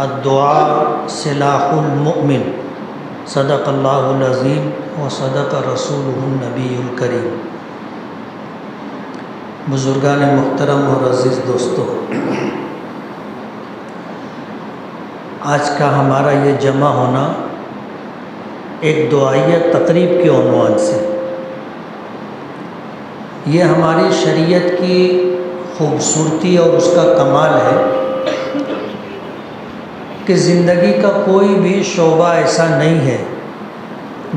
الدعاء سلاح المؤمن صدق اللہ العظیم و صدق رسولہ النبی الکریم۔ بزرگان محترم اور عزیز دوستو، آج کا ہمارا یہ جمع ہونا ایک دعائیہ تقریب کے عنوان سے، یہ ہماری شریعت کی خوبصورتی اور اس کا کمال ہے کہ زندگی کا کوئی بھی شعبہ ایسا نہیں ہے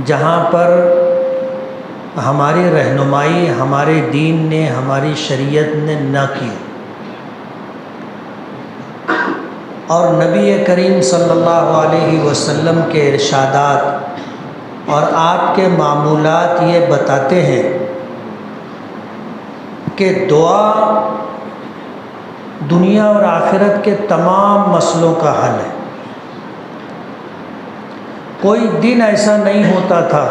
جہاں پر ہماری رہنمائی ہمارے دین نے، ہماری شریعت نے نہ کی، اور نبی کریم صلی اللہ علیہ وسلم کے ارشادات اور آپ کے معمولات یہ بتاتے ہیں کہ دعا دنیا اور آخرت کے تمام مسئلوں کا حل ہے۔ کوئی دن ایسا نہیں ہوتا تھا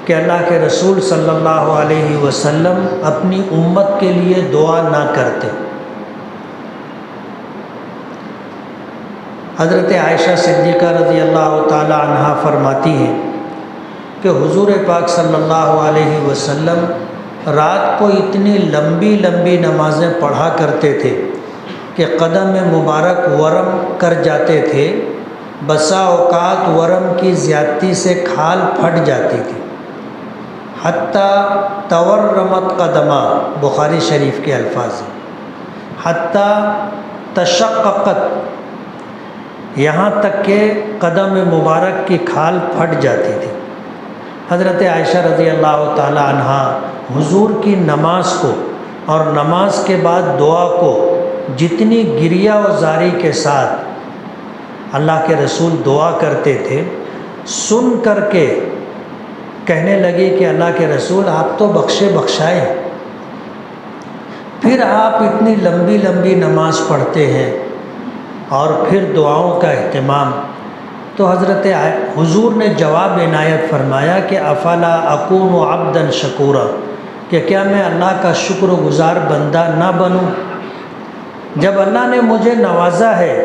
کہ اللہ کے رسول صلی اللہ علیہ وسلم اپنی امت کے لیے دعا نہ کرتے۔ حضرت عائشہ صدیقہ رضی اللہ تعالی عنہا فرماتی ہیں کہ حضور پاک صلی اللہ علیہ وسلم رات کو اتنی لمبی لمبی نمازیں پڑھا کرتے تھے کہ قدم مبارک ورم کر جاتے تھے، بسا اوقات ورم کی زیادتی سے کھال پھٹ جاتی تھی، حتیٰ تورمت قدمہ، بخاری شریف کے الفاظ ہیں، حتیٰ تشققت، یہاں تک کہ قدم مبارک کی کھال پھٹ جاتی تھی۔ حضرت عائشہ رضی اللہ تعالی عنہا حضور کی نماز کو اور نماز کے بعد دعا کو جتنی گریہ و زاری کے ساتھ اللہ کے رسول دعا کرتے تھے، سن کر کے کہنے لگی کہ اللہ کے رسول آپ تو بخشے بخشائے، پھر آپ اتنی لمبی لمبی نماز پڑھتے ہیں اور پھر دعاؤں کا اہتمام۔ تو حضرت حضور نے جواب عنایت فرمایا کہ افلا اکون عبدا شکورا، کہ کیا میں اللہ کا شکر گزار بندہ نہ بنوں؟ جب اللہ نے مجھے نوازا ہے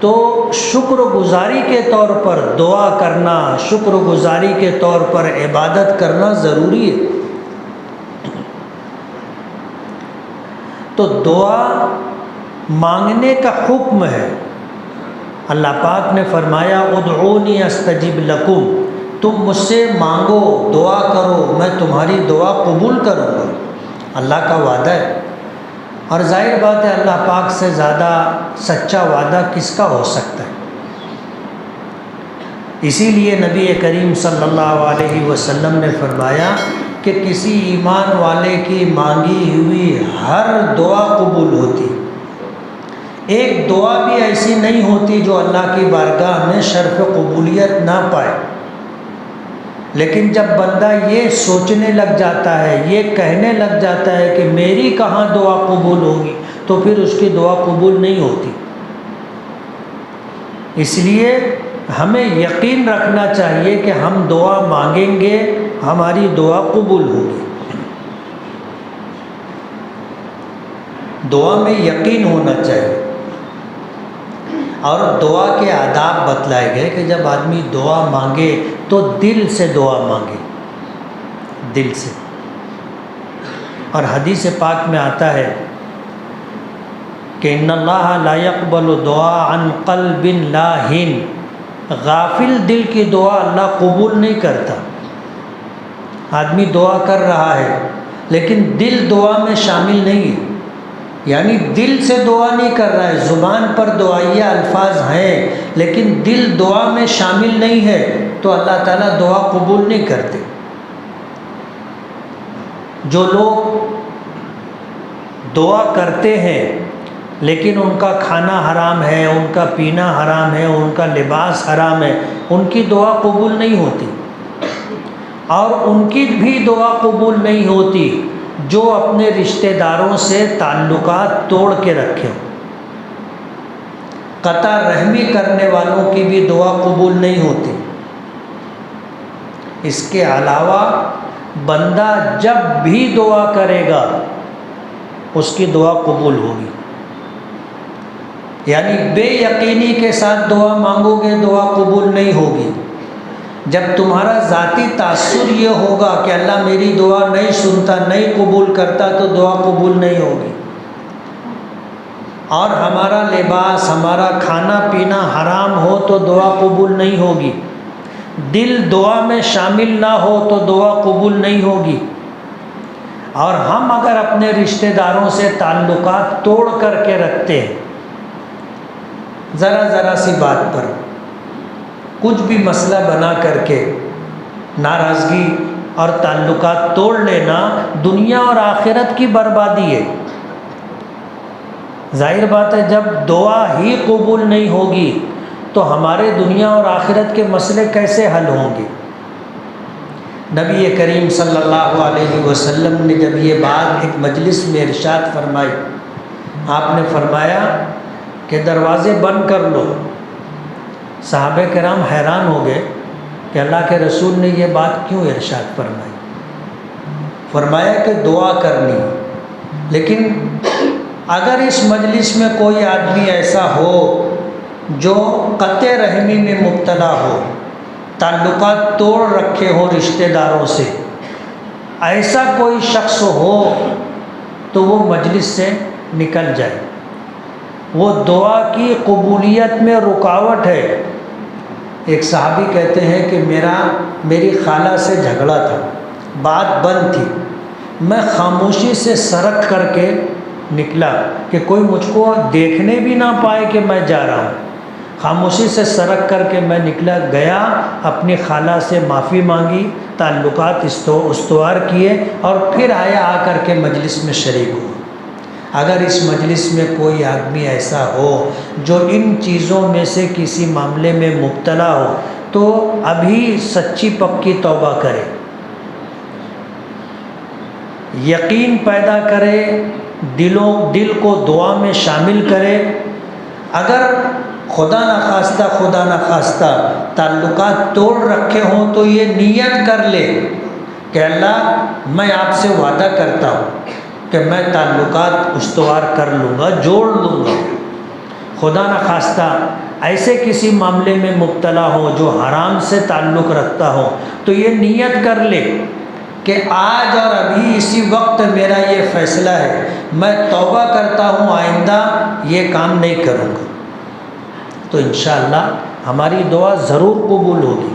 تو شکر گزاری کے طور پر دعا کرنا، شکر گزاری کے طور پر عبادت کرنا ضروری ہے۔ تو دعا مانگنے کا حکم ہے۔ اللہ پاک نے فرمایا ادعونی استجب لکم، تم مجھ سے مانگو، دعا کرو، میں تمہاری دعا قبول کروں گا۔ اللہ کا وعدہ ہے، اور ظاہر بات ہے اللہ پاک سے زیادہ سچا وعدہ کس کا ہو سکتا ہے۔ اسی لیے نبی کریم صلی اللہ علیہ وسلم نے فرمایا کہ کسی ایمان والے کی مانگی ہوئی ہر دعا قبول ہوتی، ایک دعا بھی ایسی نہیں ہوتی جو اللہ کی بارگاہ میں شرف قبولیت نہ پائے۔ لیکن جب بندہ یہ سوچنے لگ جاتا ہے، یہ کہنے لگ جاتا ہے کہ میری کہاں دعا قبول ہوگی، تو پھر اس کی دعا قبول نہیں ہوتی۔ اس لیے ہمیں یقین رکھنا چاہیے کہ ہم دعا مانگیں گے، ہماری دعا قبول ہوگی۔ دعا میں یقین ہونا چاہیے، اور دعا کے آداب بتلائے گئے کہ جب آدمی دعا مانگے تو دل سے دعا مانگے، دل سے۔ اور حدیث پاک میں آتا ہے کہ ان اللہ لا يقبل دعاء عن قلب لاہن، غافل دل کی دعا اللہ قبول نہیں کرتا۔ آدمی دعا کر رہا ہے لیکن دل دعا میں شامل نہیں ہے، یعنی دل سے دعا نہیں کر رہا ہے، زبان پر دعائیہ الفاظ ہیں لیکن دل دعا میں شامل نہیں ہے، تو اللہ تعالیٰ دعا قبول نہیں کرتے۔ جو لوگ دعا کرتے ہیں لیکن ان کا کھانا حرام ہے، ان کا پینا حرام ہے، ان کا لباس حرام ہے، ان کی دعا قبول نہیں ہوتی۔ اور ان کی بھی دعا قبول نہیں ہوتی جو اپنے رشتہ داروں سے تعلقات توڑ کے رکھے ہوں۔ قطع رحمی کرنے والوں کی بھی دعا قبول نہیں ہوتی۔ اس کے علاوہ بندہ جب بھی دعا کرے گا اس کی دعا قبول ہوگی۔ یعنی بے یقینی کے ساتھ دعا مانگو گے دعا قبول نہیں ہوگی۔ جب تمہارا ذاتی تاثر یہ ہوگا کہ اللہ میری دعا نہیں سنتا، نہیں قبول کرتا، تو دعا قبول نہیں ہوگی۔ اور ہمارا لباس، ہمارا کھانا پینا حرام ہو تو دعا قبول نہیں ہوگی۔ دل دعا میں شامل نہ ہو تو دعا قبول نہیں ہوگی۔ اور ہم اگر اپنے رشتہ داروں سے تعلقات توڑ کر کے رکھتے ہیں، ذرا سی بات پر کچھ بھی مسئلہ بنا کر کے ناراضگی اور تعلقات توڑ لینا دنیا اور آخرت کی بربادی ہے۔ ظاہر بات ہے جب دعا ہی قبول نہیں ہوگی تو ہمارے دنیا اور آخرت کے مسئلے کیسے حل ہوں گے؟ نبی کریم صلی اللہ علیہ وسلم نے جب یہ بات ایک مجلس میں ارشاد فرمائی، آپ نے فرمایا کہ دروازے بند کر لو۔ صحابہ کرام حیران ہو گئے کہ اللہ کے رسول نے یہ بات کیوں ارشاد فرمائی؟ فرمایا کہ دعا کرنی، لیکن اگر اس مجلس میں کوئی آدمی ایسا ہو جو قطع رحمی میں مبتلا ہو، تعلقات توڑ رکھے ہو رشتہ داروں سے، ایسا کوئی شخص ہو تو وہ مجلس سے نکل جائے، وہ دعا کی قبولیت میں رکاوٹ ہے۔ ایک صحابی کہتے ہیں کہ میری خالہ سے جھگڑا تھا، بات بند تھی، میں خاموشی سے سرک کر کے نکلا کہ کوئی مجھ کو دیکھنے بھی نہ پائے کہ میں جا رہا ہوں۔ خاموشی سے سرک کر کے میں نکلا، گیا، اپنی خالہ سے معافی مانگی، تعلقات استوار کیے اور پھر آیا، آ کر کے مجلس میں شریک ہوا۔ اگر اس مجلس میں کوئی آدمی ایسا ہو جو ان چیزوں میں سے کسی معاملے میں مبتلا ہو تو ابھی سچی پکی توبہ کرے، یقین پیدا کرے، دل کو دعا میں شامل کرے۔ اگر خدا نخواستہ تعلقات توڑ رکھے ہوں تو یہ نیت کر لے کہ اللہ میں آپ سے وعدہ کرتا ہوں کہ میں تعلقات استوار کر لوں گا، جوڑ لوں گا۔ خدا نخواستہ ایسے کسی معاملے میں مبتلا ہو جو حرام سے تعلق رکھتا ہو تو یہ نیت کر لے کہ آج اور ابھی اسی وقت میرا یہ فیصلہ ہے، میں توبہ کرتا ہوں، آئندہ یہ کام نہیں کروں گا، تو انشاءاللہ ہماری دعا ضرور قبول ہوگی۔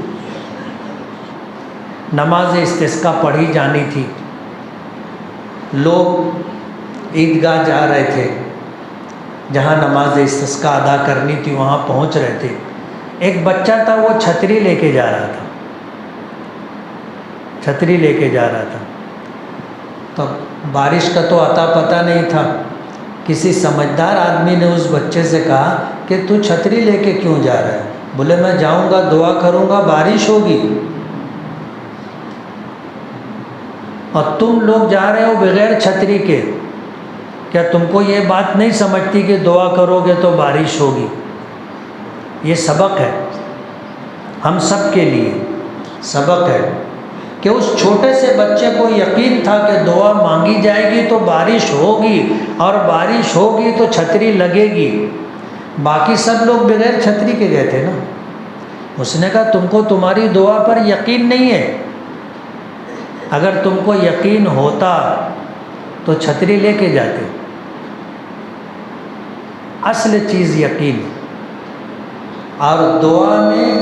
نماز استسقاء پڑھی جانی تھی، لوگ عیدگاہ جا رہے تھے، جہاں نماز استسقاء ادا کرنی تھی وہاں پہنچ رہے تھے۔ ایک بچہ تھا، وہ چھتری لے کے جا رہا تھا، تو بارش کا تو عطا پتہ نہیں تھا۔ کسی سمجھدار آدمی نے اس بچے سے کہا کہ تو چھتری لے کے کیوں جا رہا ہے؟ بولے میں جاؤں گا، دعا کروں گا، بارش ہوگی، اور تم لوگ جا رہے ہو بغیر چھتری کے، کیا تم کو یہ بات نہیں سمجھتی کہ دعا کرو گے تو بارش ہوگی؟ یہ سبق ہے، ہم سب کے لیے سبق ہے کہ اس چھوٹے سے بچے کو یقین تھا کہ دعا مانگی جائے گی تو بارش ہوگی، اور بارش ہوگی تو چھتری لگے گی۔ باقی سب لوگ بغیر چھتری کے گئے تھے نا۔ اس نے کہا تم کو تمہاری دعا پر یقین نہیں ہے، اگر تم کو یقین ہوتا تو چھتری لے کے جاتے۔ اصل چیز یقین، اور دعا میں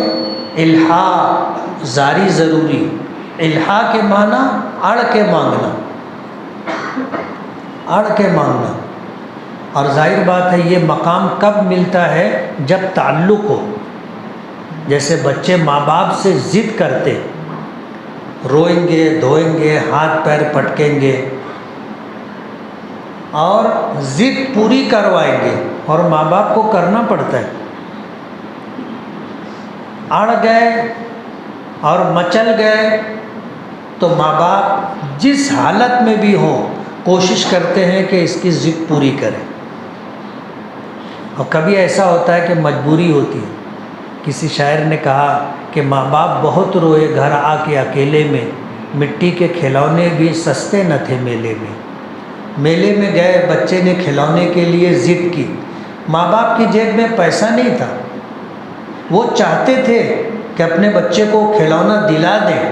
الحاح زاری ضروری۔ الحاح کے معنی اڑ کے مانگنا، اڑ کے مانگنا، اور ظاہر بات ہے یہ مقام کب ملتا ہے؟ جب تعلق ہو۔ جیسے بچے ماں باپ سے ضد کرتے، روئیں گے، دھوئیں گے، ہاتھ پیر پٹکیں گے اور ضد پوری کروائیں گے، اور ماں باپ کو کرنا پڑتا ہے۔ اڑ گئے اور مچل گئے تو ماں باپ جس حالت میں بھی ہوں کوشش کرتے ہیں کہ اس کی ضد پوری کریں، اور کبھی ایسا ہوتا ہے کہ مجبوری ہوتی ہے۔ کسی شاعر نے کہا کہ ماں باپ بہت روئے گھر آ کے اکیلے میں، مٹی کے کھلونے بھی سستے نہ تھے میلے میں۔ میلے میں گئے، بچے نے کھلونے کے لیے ضد کی، ماں باپ کی جیب میں پیسہ نہیں تھا، وہ چاہتے تھے کہ اپنے بچے کو کھلونا دلا دیں،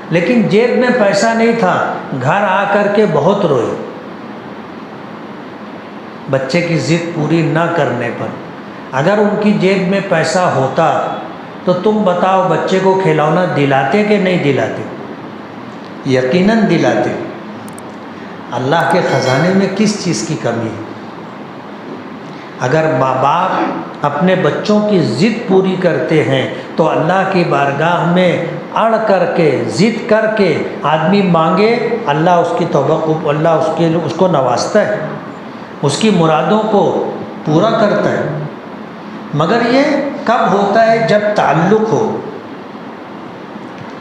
لیکن جیب میں پیسہ نہیں تھا، گھر آ کر کے بہت روئے بچے کی ضد پوری نہ کرنے پر۔ اگر ان کی جیب میں پیسہ ہوتا تو تم بتاؤ بچے کو کھلونا دلاتے کہ نہیں دلاتے؟ یقیناً دلاتے۔ اللہ کے خزانے میں کس چیز کی کمی ہے؟ اگر ماں باپ اپنے بچوں کی ضد پوری کرتے ہیں تو اللہ کی بارگاہ میں اڑ کر کے ضد کر کے آدمی مانگے، اللہ اس کی توبہ کو، اللہ اس کو نوازتا ہے، اس کی مرادوں کو پورا کرتا ہے۔ مگر یہ کب ہوتا ہے؟ جب تعلق ہو۔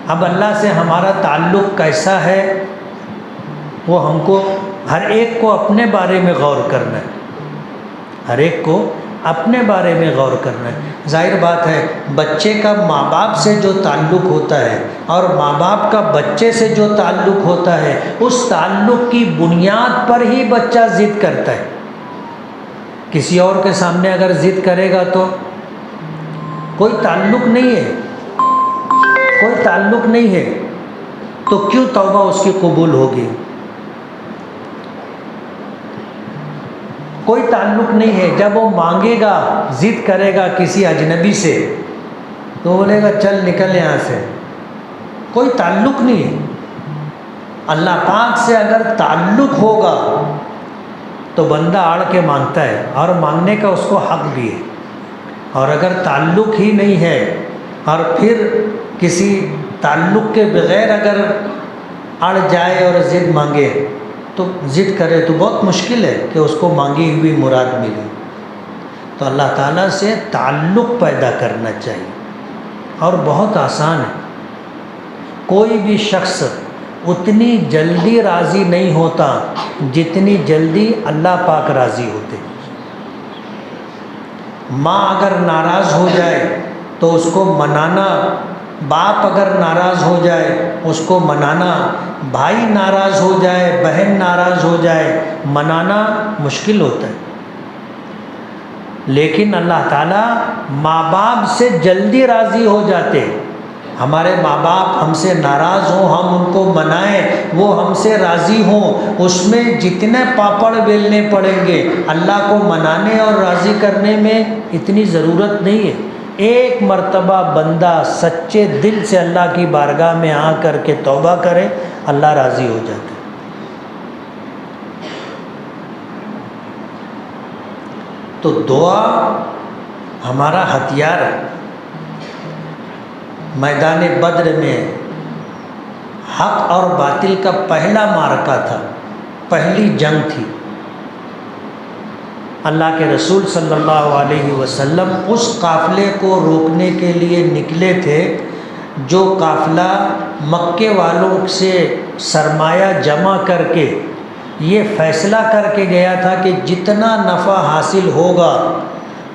اب اللہ سے ہمارا تعلق کیسا ہے وہ ہم کو ہر ایک کو اپنے بارے میں غور کرنا ہے، ہر ایک کو اپنے بارے میں غور کرنا ہے۔ ظاہر بات ہے بچے کا ماں باپ سے جو تعلق ہوتا ہے اور ماں باپ کا بچے سے جو تعلق ہوتا ہے، اس تعلق کی بنیاد پر ہی بچہ ضد کرتا ہے۔ کسی اور کے سامنے اگر ضد کرے گا تو کوئی تعلق نہیں ہے، کوئی تعلق نہیں ہے، تو کیوں توبہ اس کی قبول ہوگی؟ کوئی تعلق نہیں ہے۔ جب وہ مانگے گا، ضد کرے گا کسی اجنبی سے تو بولے گا چل نکل یہاں سے، کوئی تعلق نہیں ہے۔ اللہ پاک سے اگر تعلق ہوگا تو بندہ آڑ کے مانگتا ہے اور مانگنے کا اس کو حق بھی ہے، اور اگر تعلق ہی نہیں ہے اور پھر کسی تعلق کے بغیر اگر اڑ جائے اور ضد مانگے تو ضد کرے تو بہت مشکل ہے کہ اس کو مانگی ہوئی مراد ملے۔ تو اللہ تعالیٰ سے تعلق پیدا کرنا چاہیے، اور بہت آسان ہے۔ کوئی بھی شخص اتنی جلدی راضی نہیں ہوتا جتنی جلدی اللہ پاک راضی ہوتے۔ ماں اگر ناراض ہو جائے تو اس کو منانا، باپ اگر ناراض ہو جائے اس کو منانا، بھائی ناراض ہو جائے، بہن ناراض ہو جائے، منانا مشکل ہوتا ہے۔ لیکن اللہ تعالیٰ ماں باپ سے جلدی راضی ہو جاتے۔ ہمارے ماں باپ ہم سے ناراض ہوں، ہم ان کو منائیں، وہ ہم سے راضی ہوں، اس میں جتنے پاپڑ بیلنے پڑیں گے اللہ کو منانے اور راضی کرنے میں اتنی ضرورت نہیں ہے۔ ایک مرتبہ بندہ سچے دل سے اللہ کی بارگاہ میں آ کر کے توبہ کرے، اللہ راضی ہو جاتا ہے۔ تو دعا ہمارا ہتھیار ہے۔ میدان بدر میں حق اور باطل کا پہلا معرکہ تھا، پہلی جنگ تھی۔ اللہ کے رسول صلی اللہ علیہ وسلم اس قافلے کو روکنے کے لیے نکلے تھے جو قافلہ مکے والوں سے سرمایہ جمع کر کے یہ فیصلہ کر کے گیا تھا کہ جتنا نفع حاصل ہوگا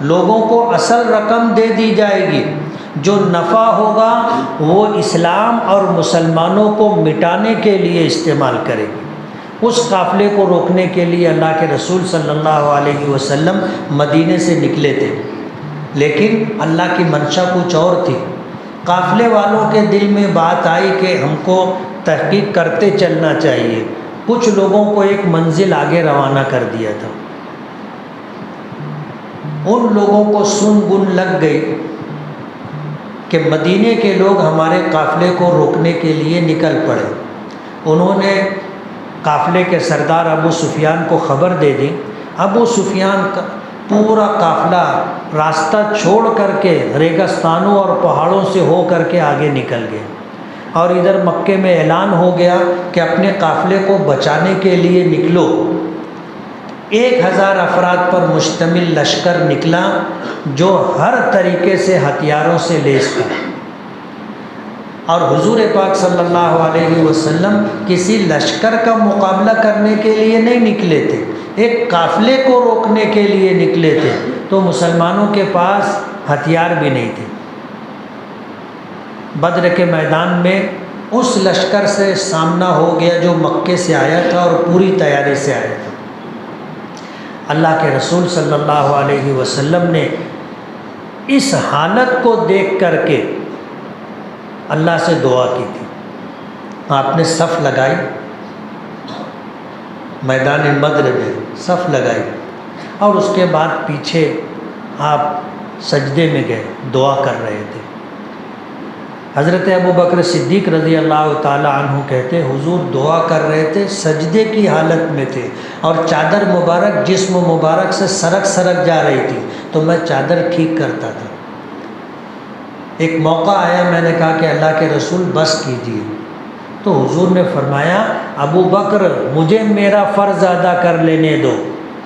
لوگوں کو اصل رقم دے دی جائے گی، جو نفع ہوگا وہ اسلام اور مسلمانوں کو مٹانے کے لیے استعمال کرے گی۔ اس قافلے کو روکنے کے لیے اللہ کے رسول صلی اللہ علیہ وسلم مدینے سے نکلے تھے، لیکن اللہ کی منشا کچھ اور تھی۔ قافلے والوں کے دل میں بات آئی کہ ہم کو تحقیق کرتے چلنا چاہیے، کچھ لوگوں کو ایک منزل آگے روانہ کر دیا تھا۔ ان لوگوں کو سن گن لگ گئی کہ مدینے کے لوگ ہمارے قافلے کو روکنے کے لیے نکل پڑے۔ انہوں نے قافلے کے سردار ابو سفیان کو خبر دے دی۔ ابو سفیان کا پورا قافلہ راستہ چھوڑ کر کے ریگستانوں اور پہاڑوں سے ہو کر کے آگے نکل گئے، اور ادھر مکے میں اعلان ہو گیا کہ اپنے قافلے کو بچانے کے لیے نکلو۔ 1000 افراد پر مشتمل لشکر نکلا جو ہر طریقے سے ہتھیاروں سے لیس تھا، اور حضور پاک صلی اللہ علیہ وسلم کسی لشکر کا مقابلہ کرنے کے لیے نہیں نکلے تھے، ایک قافلے کو روکنے کے لیے نکلے تھے۔ تو مسلمانوں کے پاس ہتھیار بھی نہیں تھے۔ بدر کے میدان میں اس لشکر سے سامنا ہو گیا جو مکے سے آیا تھا اور پوری تیاری سے آیا تھا۔ اللہ کے رسول صلی اللہ علیہ وسلم نے اس حالت کو دیکھ کر کے اللہ سے دعا کی تھی۔ آپ نے صف لگائی، میدان بدر میں صف لگائی، اور اس کے بعد پیچھے آپ سجدے میں گئے، دعا کر رہے تھے۔ حضرت ابوبکر صدیق رضی اللہ تعالی عنہ کہتے حضور دعا کر رہے تھے، سجدے کی حالت میں تھے، اور چادر مبارک جسم مبارک سے سرک جا رہی تھی، تو میں چادر ٹھیک کرتا تھا۔ ایک موقع آیا، میں نے کہا کہ اللہ کے رسول بس کیجیے، تو حضور نے فرمایا ابو بکر مجھے میرا فرض ادا کر لینے دو،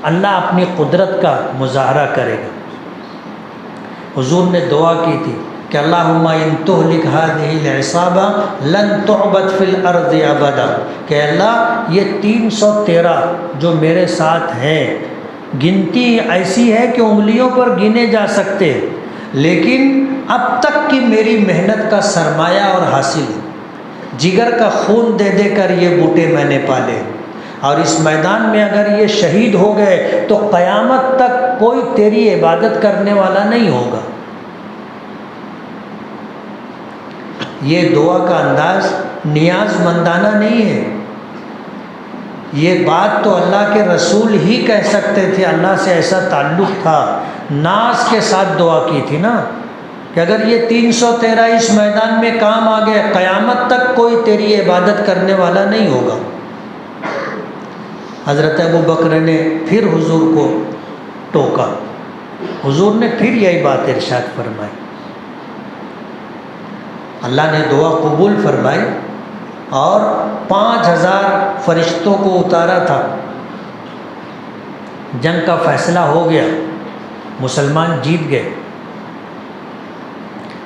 اللہ اپنی قدرت کا مظاہرہ کرے گا۔ حضور نے دعا کی تھی کہ اللہم ان تہلک ہذہ العصابہ لن تعبد فی الارض ابدا، کہ اللہ یہ 313 جو میرے ساتھ ہیں، گنتی ایسی ہے کہ انگلیوں پر گنے جا سکتے، لیکن اب تک کی میری محنت کا سرمایہ اور حاصل ہے، جگر کا خون دے دے کر یہ بوٹے میں نے پالے، اور اس میدان میں اگر یہ شہید ہو گئے تو قیامت تک کوئی تیری عبادت کرنے والا نہیں ہوگا۔ یہ دعا کا انداز نیاز مندانہ نہیں ہے، یہ بات تو اللہ کے رسول ہی کہہ سکتے تھے، اللہ سے ایسا تعلق تھا، ناز کے ساتھ دعا کی تھی نا، کہ اگر یہ 313 اس میدان میں کام آ گئے، قیامت تک کوئی تیری عبادت کرنے والا نہیں ہوگا۔ حضرت ابوبکر نے پھر حضور کو ٹوکا، حضور نے پھر یہی بات ارشاد فرمائی، اللہ نے دعا قبول فرمائی، اور 5000 فرشتوں کو اتارا تھا، جنگ کا فیصلہ ہو گیا، مسلمان جیت گئے۔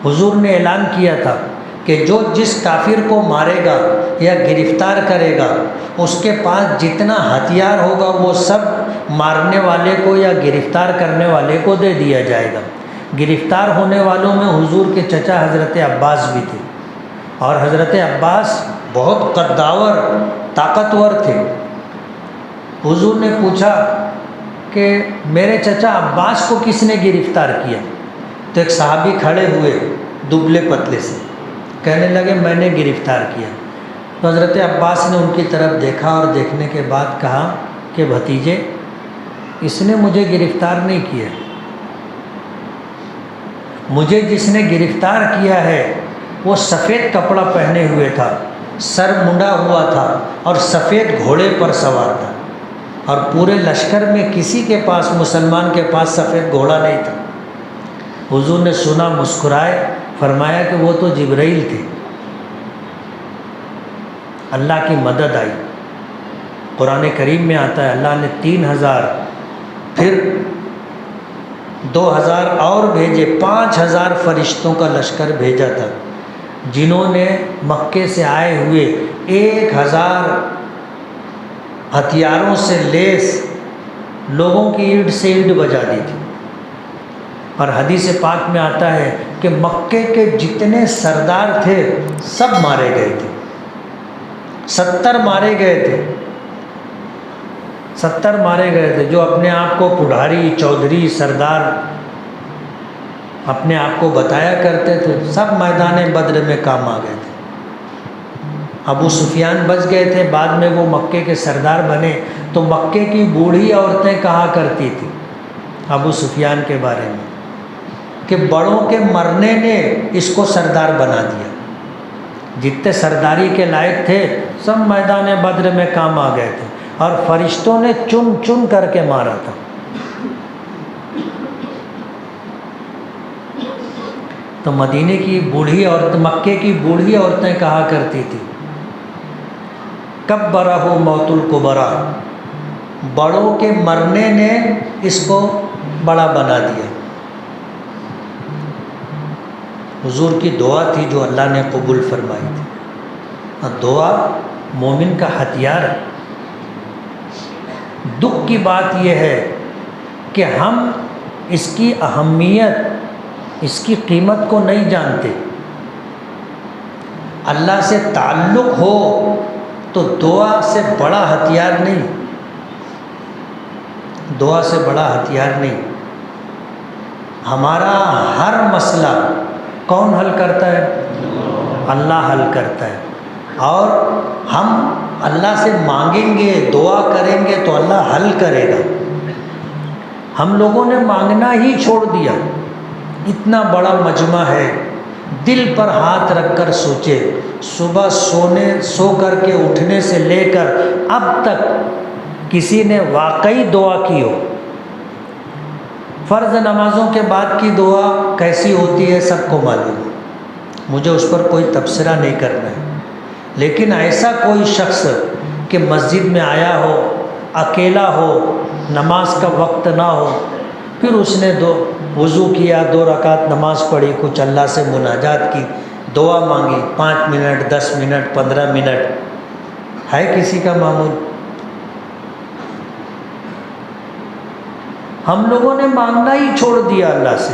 حضور نے اعلان کیا تھا کہ جو جس کافر کو مارے گا یا گرفتار کرے گا، اس کے پاس جتنا ہتھیار ہوگا وہ سب مارنے والے کو یا گرفتار کرنے والے کو دے دیا جائے گا۔ گرفتار ہونے والوں میں حضور کے چچا حضرت عباس بھی تھے، اور حضرت عباس بہت قداور طاقتور تھے۔ حضور نے پوچھا کہ میرے چچا عباس کو کس نے گرفتار کیا؟ تو ایک صحابی کھڑے ہوئے دبلے پتلے سے، کہنے لگے میں نے گرفتار کیا۔ تو حضرت عباس نے ان کی طرف دیکھا، اور دیکھنے کے بعد کہا کہ بھتیجے اس نے مجھے گرفتار نہیں کیا، مجھے جس نے گرفتار کیا ہے وہ سفید کپڑا پہنے ہوئے تھا، سر منڈا ہوا تھا، اور سفید گھوڑے پر سوار تھا، اور پورے لشکر میں کسی کے پاس، مسلمان کے پاس سفید گھوڑا نہیں تھا۔ حضور نے سنا، مسکرائے، فرمایا کہ وہ تو جبرائیل تھے۔ اللہ کی مدد آئی، قرآن کریم میں آتا ہے اللہ نے 3000 پھر 2000 اور بھیجے، 5000 فرشتوں کا لشکر بھیجا تھا، جنہوں نے مکے سے آئے ہوئے 1000 ہتھیاروں سے لیس لوگوں کی اینٹ سے اینٹ بجا دی تھی۔ اور حدیث پاک میں آتا ہے کہ مکے کے جتنے سردار تھے سب مارے گئے تھے، 70 مارے گئے تھے، 70 مارے گئے تھے، جو اپنے آپ کو پڑھاری، چودھری، سردار اپنے آپ کو بتایا کرتے تھے، سب میدان بدر میں کام آ گئے تھے۔ ابو سفیان بچ گئے تھے، بعد میں وہ مکے کے سردار بنے، تو مکے کی بوڑھی عورتیں کہا کرتی تھی ابو سفیان کے بارے میں کہ بڑوں کے مرنے نے اس کو سردار بنا دیا۔ جتنے سرداری کے لائق تھے سب میدان بدر میں کام آ گئے تھے، اور فرشتوں نے چن چن کر کے مارا تھا۔ تو مدینے کی بوڑھی عورت، مکے کی بوڑھی عورتیں کہا کرتی تھی کبرہ موت الکبرا، بڑوں کے مرنے نے اس کو بڑا بنا دیا۔ حضور کی دعا تھی جو اللہ نے قبول فرمائی تھی، اور دعا مومن کا ہتھیار ہے۔ دکھ کی بات یہ ہے کہ ہم اس کی اہمیت، اس کی قیمت کو نہیں جانتے۔ اللہ سے تعلق ہو تو دعا سے بڑا ہتھیار نہیں، دعا سے بڑا ہتھیار نہیں۔ ہمارا ہر مسئلہ کون حل کرتا ہے؟ اللہ حل کرتا ہے، اور ہم اللہ سے مانگیں گے، دعا کریں گے تو اللہ حل کرے گا۔ ہم لوگوں نے مانگنا ہی چھوڑ دیا۔ اتنا بڑا مجمع ہے، دل پر ہاتھ رکھ کر سوچے، صبح سو کر کے اٹھنے سے لے کر اب تک کسی نے واقعی دعا کی ہو؟ فرض نمازوں کے بعد کی دعا کیسی ہوتی ہے سب کو معلوم ہے، مجھے اس پر کوئی تبصرہ نہیں کرنا ہے، لیکن ایسا کوئی شخص کہ مسجد میں آیا ہو، اکیلا ہو، نماز کا وقت نہ ہو، پھر اس نے وضو کیا، 2 رکعت نماز پڑھی، کچھ اللہ سے مناجات کی، دعا مانگی، 5 منٹ 10 منٹ 15 منٹ، ہے کسی کا معمول؟ ہم لوگوں نے مانگنا ہی چھوڑ دیا اللہ سے۔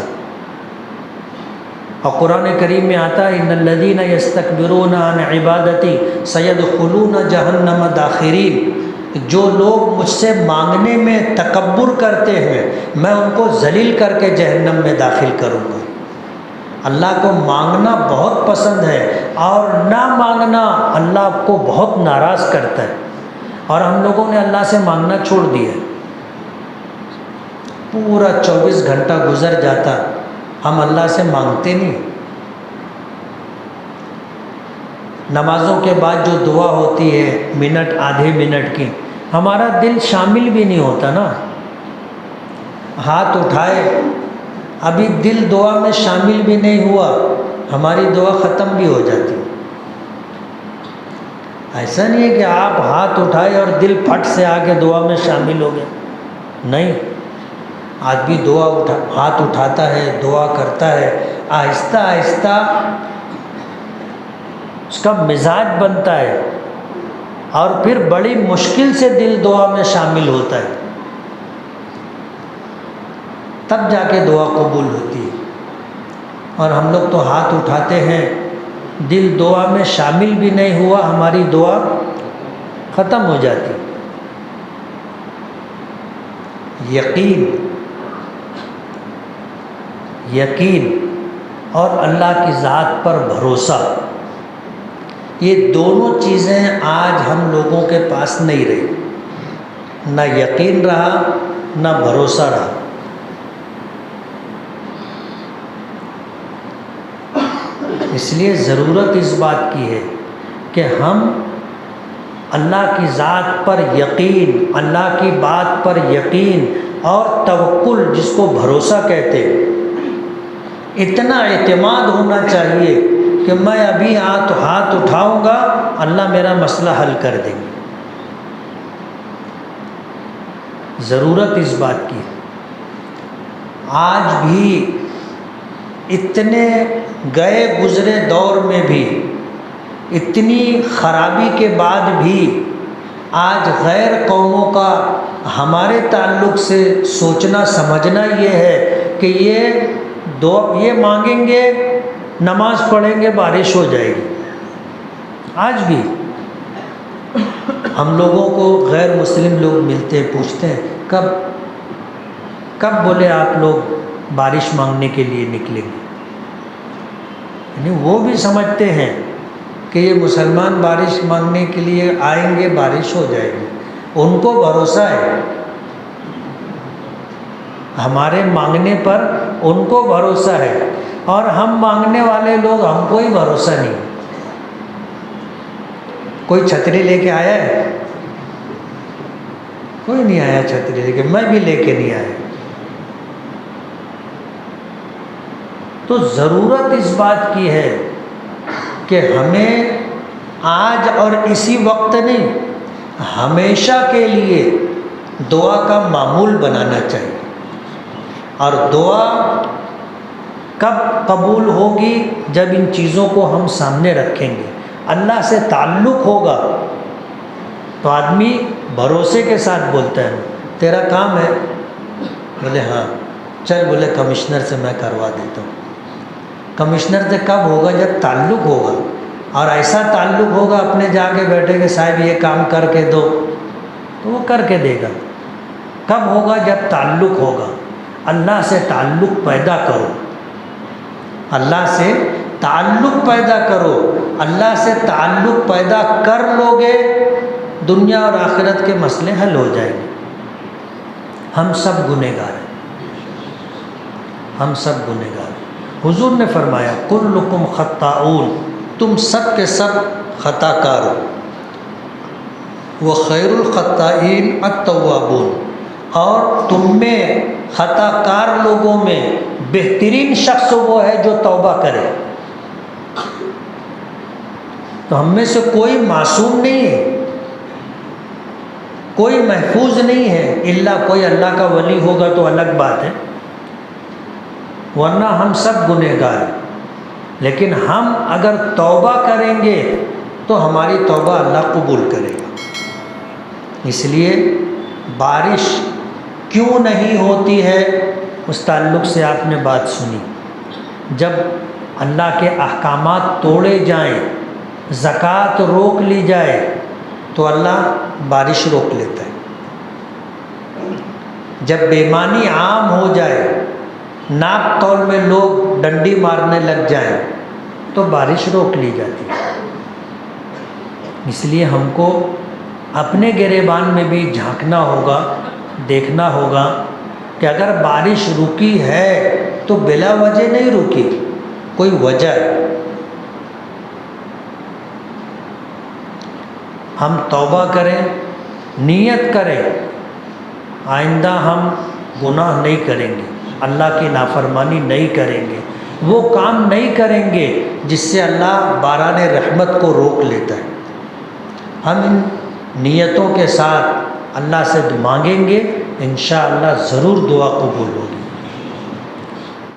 اور قرآن کریم میں آتا ہے ان الذین یستکبرون عن عبادتی سیدخلون جہنم داخرین، جو لوگ مجھ سے مانگنے میں تکبر کرتے ہیں میں ان کو ذلیل کر کے جہنم میں داخل کروں گا۔ اللہ کو مانگنا بہت پسند ہے، اور نہ مانگنا اللہ کو بہت ناراض کرتا ہے، اور ہم لوگوں نے اللہ سے مانگنا چھوڑ دیا ہے۔ پورا 24 گھنٹہ گزر جاتا، ہم اللہ سے مانگتے نہیں۔ نمازوں کے بعد جو دعا ہوتی ہے منٹ آدھے منٹ کی، ہمارا دل شامل بھی نہیں ہوتا نا۔ ہاتھ اٹھائے، ابھی دل دعا میں شامل بھی نہیں ہوا، ہماری دعا ختم بھی ہو جاتی۔ ایسا نہیں ہے کہ آپ ہاتھ اٹھائے اور دل پھٹ سے آ کے دعا میں شامل ہو گئے، نہیں۔ آدمی ہاتھ اٹھاتا ہے، دعا کرتا ہے، آہستہ آہستہ اس کا مزاج بنتا ہے، اور پھر بڑی مشکل سے دل دعا میں شامل ہوتا ہے، تب جا کے دعا قبول ہوتی ہے۔ اور ہم لوگ تو ہاتھ اٹھاتے ہیں، دل دعا میں شامل بھی نہیں ہوا، ہماری دعا ختم ہو جاتی۔ یقین اور اللہ کی ذات پر بھروسہ، یہ دونوں چیزیں آج ہم لوگوں کے پاس نہیں رہی، نہ یقین رہا نہ بھروسہ رہا۔ اس لیے ضرورت اس بات کی ہے کہ ہم اللہ کی ذات پر یقین، اللہ کی بات پر یقین اور توکل، جس کو بھروسہ کہتے، اتنا اعتماد ہونا چاہیے کہ میں ابھی ہاتھ اٹھاؤں گا، اللہ میرا مسئلہ حل کر دیں گے۔ ضرورت اس بات کی۔ آج بھی اتنے گئے گزرے دور میں بھی، اتنی خرابی کے بعد بھی، آج غیر قوموں کا ہمارے تعلق سے سوچنا سمجھنا یہ ہے کہ یہ مانگیں گے، نماز پڑھیں گے، بارش ہو جائے گی۔ آج بھی ہم لوگوں کو غیر مسلم لوگ ملتے ہیں، پوچھتے ہیں کب بولے آپ لوگ بارش مانگنے کے لیے نکلیں گے؟ یعنی وہ بھی سمجھتے ہیں کہ یہ مسلمان بارش مانگنے کے لیے آئیں گے، بارش ہو جائے گی، ان کو بھروسہ ہے، ہمارے مانگنے پر ان کو بھروسہ ہے، اور ہم مانگنے والے لوگ، ہم کو ہی بھروسہ نہیں۔ کوئی چھتری لے کے آیا ہے؟ کوئی نہیں آیا چھتری لے کے، میں بھی لے کے نہیں آیا۔ تو ضرورت اس بات کی ہے کہ ہمیں آج اور اسی وقت نہیں، ہمیشہ کے لیے دعا کا معمول بنانا چاہیے۔ اور دعا کب قبول ہوگی؟ جب ان چیزوں کو ہم سامنے رکھیں گے، اللہ سے تعلق ہوگا تو آدمی بھروسے کے ساتھ بولتا ہے تیرا کام ہے؟ بولے ہاں، چل، بولے کمشنر سے میں کروا دیتا ہوں۔ کمشنر سے کب ہوگا؟ جب تعلق ہوگا، اور ایسا تعلق ہوگا، اپنے جا کے بیٹھے کہ صاحب یہ کام کر کے دو، تو وہ کر کے دے گا۔ کب ہوگا؟ جب تعلق ہوگا۔ اللہ سے تعلق پیدا کرو، اللہ سے تعلق پیدا کرو۔ اللہ سے تعلق پیدا کر لوگے، دنیا اور آخرت کے مسئلے حل ہو جائیں گے۔ ہم سب گنہگار ہیں، ہم سب گنہگار ہیں۔ حضور نے فرمایا کلکم خطاؤن، تم سب کے سب خطا کار ہو، وخیر الخطائین التوابون، اور تم میں خطا کار لوگوں میں بہترین شخص وہ ہے جو توبہ کرے۔ تو ہم میں سے کوئی معصوم نہیں ہے، کوئی محفوظ نہیں ہے، الا کوئی اللہ کا ولی ہوگا تو الگ بات ہے، ورنہ ہم سب گنہگار ہیں۔ لیکن ہم اگر توبہ کریں گے تو ہماری توبہ اللہ قبول کرے گا۔ اس لیے بارش کیوں نہیں ہوتی ہے، اس تعلق سے آپ نے بات سنی۔ جب اللہ کے احکامات توڑے جائیں، زکوٰۃ روک لی جائے تو اللہ بارش روک لیتا ہے۔ جب بے ایمانی عام ہو جائے، ناپ تول میں لوگ ڈنڈی مارنے لگ جائیں تو بارش روک لی جاتی ہے۔ اس لیے ہم کو اپنے گریبان میں بھی جھانکنا ہوگا، دیکھنا ہوگا کہ اگر بارش رکی ہے تو بلا وجہ نہیں رکی، کوئی وجہ ہے۔ ہم توبہ کریں، نیت کریں، آئندہ ہم گناہ نہیں کریں گے، اللہ کی نافرمانی نہیں کریں گے، وہ کام نہیں کریں گے جس سے اللہ باران رحمت کو روک لیتا ہے۔ ہم ان نیتوں کے ساتھ اللہ سے مانگیں گے، انشاءاللہ ضرور دعا قبول ہوگی۔